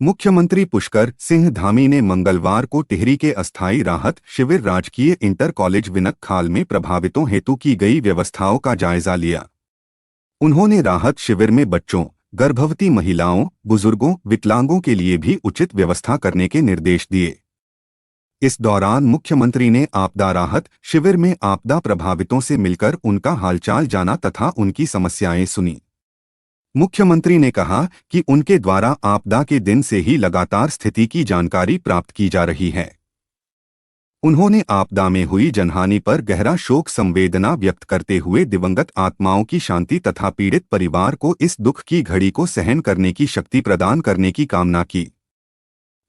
मुख्यमंत्री पुष्कर सिंह धामी ने मंगलवार को टिहरी के अस्थायी राहत शिविर राजकीय इंटर कॉलेज विनकखाल में प्रभावितों हेतु की गई व्यवस्थाओं का जायजा लिया। उन्होंने राहत शिविर में बच्चों, गर्भवती महिलाओं, बुजुर्गों, विकलांगों के लिए भी उचित व्यवस्था करने के निर्देश दिए। इस दौरान मुख्यमंत्री ने आपदा राहत शिविर में आपदा प्रभावितों से मिलकर उनका हालचाल जाना तथा उनकी समस्याएं सुनी। मुख्यमंत्री ने कहा कि उनके द्वारा आपदा के दिन से ही लगातार स्थिति की जानकारी प्राप्त की जा रही है। उन्होंने आपदा में हुई जनहानि पर गहरा शोक संवेदना व्यक्त करते हुए दिवंगत आत्माओं की शांति तथा पीड़ित परिवार को इस दुख की घड़ी को सहन करने की शक्ति प्रदान करने की कामना की।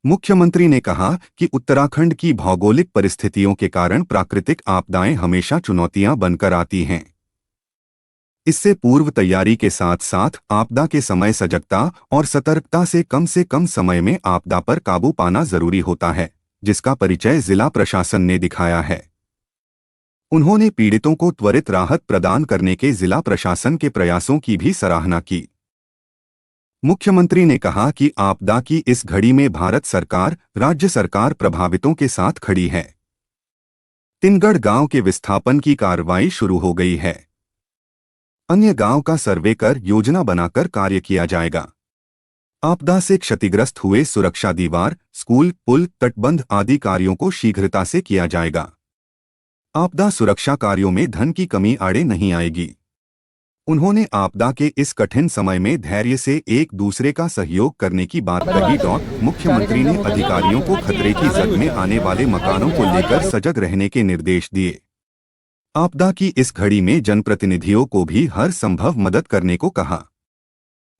मुख्यमंत्री ने कहा कि उत्तराखंड की भौगोलिक परिस्थितियों के कारण प्राकृतिक आपदाएं हमेशा चुनौतियां बनकर आती हैं। इससे पूर्व तैयारी के साथ साथ आपदा के समय सजगता और सतर्कता से कम समय में आपदा पर काबू पाना जरूरी होता है, जिसका परिचय जिला प्रशासन ने दिखाया है। उन्होंने पीड़ितों को त्वरित राहत प्रदान करने के जिला प्रशासन के प्रयासों की भी सराहना की। मुख्यमंत्री ने कहा कि आपदा की इस घड़ी में भारत सरकार, राज्य सरकार प्रभावितों के साथ खड़ी है। तिनगढ़ गांव के विस्थापन की कार्रवाई शुरू हो गई है। अन्य गांव का सर्वे कर योजना बनाकर कार्य किया जाएगा। आपदा से क्षतिग्रस्त हुए सुरक्षा दीवार, स्कूल, पुल, तटबंध आदि कार्यों को शीघ्रता से किया जाएगा। आपदा सुरक्षा कार्यों में धन की कमी आड़े नहीं आएगी। उन्होंने आपदा के इस कठिन समय में धैर्य से एक दूसरे का सहयोग करने की बात कही। मुख्यमंत्री ने अधिकारियों को खतरे की जद में आने वाले मकानों को लेकर सजग रहने के निर्देश दिए। आपदा की इस घड़ी में जनप्रतिनिधियों को भी हर संभव मदद करने को कहा।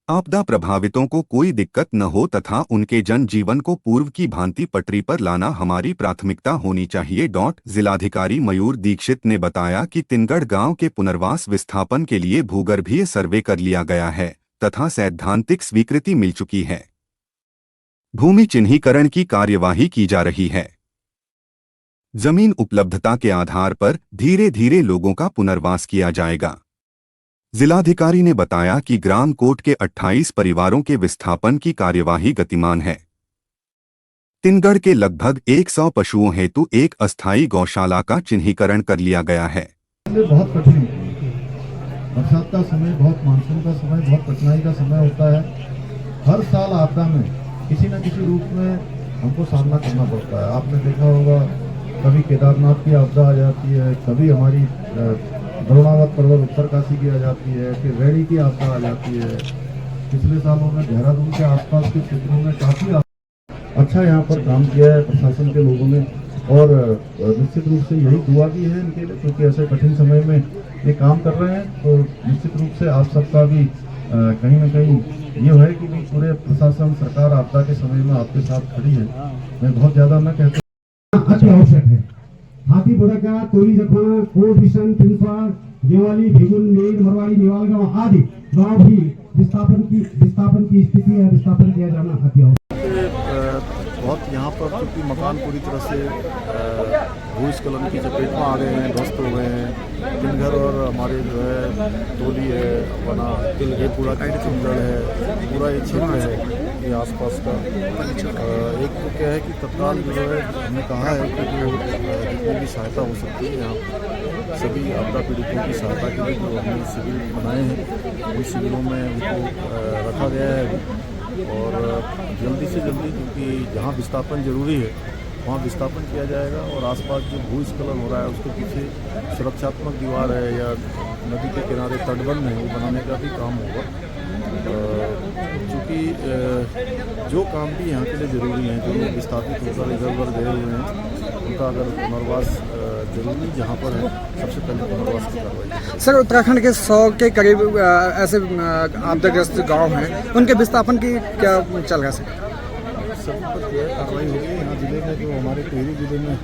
आपदा प्रभावितों को कोई दिक्कत न हो तथा उनके जनजीवन को पूर्व की भांति पटरी पर लाना हमारी प्राथमिकता होनी चाहिए। जिलाधिकारी मयूर दीक्षित ने बताया कि तिनगढ़ गांव के पुनर्वास विस्थापन के लिए भूगर्भीय सर्वे कर लिया गया है तथा सैद्धांतिक स्वीकृति मिल चुकी है। भूमि चिन्हीकरण की कार्यवाही की जा रही है। जमीन उपलब्धता के आधार पर धीरे धीरे लोगों का पुनर्वास किया जाएगा। जिलाधिकारी ने बताया कि ग्राम कोट के 28 परिवारों के विस्थापन की कार्यवाही गतिमान है। तिनगढ़ के लगभग 100 पशुओं हेतु एक अस्थायी गौशाला का चिन्हीकरण कर लिया गया है। बहुत कठिन बरसात का समय, बहुत मानसून का समय, बहुत कठिनाई का समय होता है। हर साल आपदा में किसी न किसी रूप में हमको सामना करना पड़ता है। आपने देखा होगा, कभी केदारनाथ की आपदा आ जाती है, कभी हमारी द्रोणावत पर्वत उत्तरकाशी की आ जाती है, फिर रैणी की आपदा आ जाती है। पिछले सालों में देहरादून के आसपास के क्षेत्रों में काफ़ी अच्छा यहाँ पर काम किया है प्रशासन के लोगों ने, और निश्चित रूप से यही दुआ भी है इनके लिए, क्योंकि ऐसे कठिन समय में ये काम कर रहे हैं। तो निश्चित रूप से आप सबका भी कहीं न कहीं ये है कि भी पूरे प्रशासन, सरकार आपदा के समय में आपके साथ खड़ी है। मैं बहुत ज़्यादा न कहता अति आवश्यक है। हाथी बुढ़का, तोरी जखना, कोभिशन, पिंपा, देवाली, भेगुन, मेघ, मरवाड़ी, नेवालगांव आदि गांव भी विस्थापन की स्थिति है। विस्थापन किया जाना अति आवश्यक। बहुत यहाँ पर क्योंकि मकान पूरी तरह से भूस्खलन की चपेट में आ गए हैं, ध्वस्त हो गए हैं। तिनगढ़ और हमारे जो है तोली है, अपना ये पूरा तिनगढ़ है, पूरा ये क्षेत्र है ये आसपास का। एक तो क्या है कि तत्काल जो है हमने कहा है कि जो जितनी भी सहायता हो सकती है यहाँ सभी आपदा पीड़ितों की सहायता के लिए जो हमने शिविर बनाए हैं उन शिविरों में उनको रखा गया है। और जल्दी से जल्दी, क्योंकि जहाँ विस्थापन जरूरी है वहाँ विस्थापन किया जाएगा, और आसपास जो भूस्खलन हो रहा है उसके पीछे सुरक्षात्मक दीवार है या नदी के किनारे तटबंध है, वो बनाने का भी काम होगा। क्योंकि जो काम भी यहाँ के लिए ज़रूरी हैं, जो लोग विस्थापित होकर इधर उधर गए हुए हैं, उनका अगर पुनर्वास जरूरी जहाँ पर है, सबसे पहले पुनर्वास की कार्रवाई। सर, उत्तराखंड के 100 के करीब ऐसे आपदाग्रस्त गांव हैं, उनके विस्थापन की क्या चल रहा है सर? सभी पर जो है कार्रवाई होगी। यहाँ जिले में जो हमारे टिहरी जिले में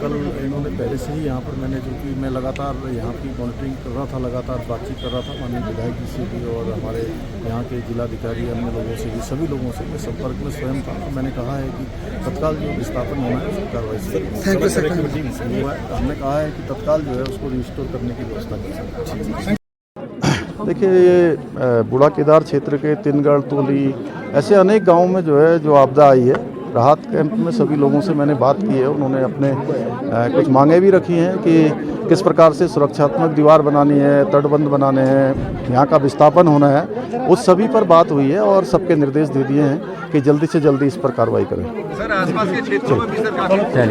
कल इन्होंने पहले से ही यहाँ पर मैंने, जो कि मैं लगातार यहाँ की मॉनिटरिंग कर रहा था, लगातार बातचीत कर रहा था माननीय विधायक जी से भी और हमारे यहाँ के जिलाधिकारी, अन्य लोगों से भी, सभी लोगों से मैं संपर्क में स्वयं था। मैंने कहा है कि तत्काल जो विस्थापन होना है उसकी कार्रवाई हुआ है। हमने कहा है कि तत्काल जो है उसको रिस्टोर करने की व्यवस्था की। देखिए ये बूढ़ा केदार क्षेत्र के तिनगढ़, तोली, ऐसे अनेक गाँव में जो है जो आपदा आई है, राहत कैंप में सभी लोगों से मैंने बात की है। उन्होंने अपने कुछ मांगे भी रखी हैं कि किस प्रकार से सुरक्षात्मक दीवार बनानी है, तटबंध बनाने हैं, यहाँ का विस्थापन होना है, उस सभी पर बात हुई है और सबके निर्देश दे दिए हैं कि जल्दी से जल्दी इस पर कार्रवाई करें। सर आसपास के क्षेत्रों में भी सर काफी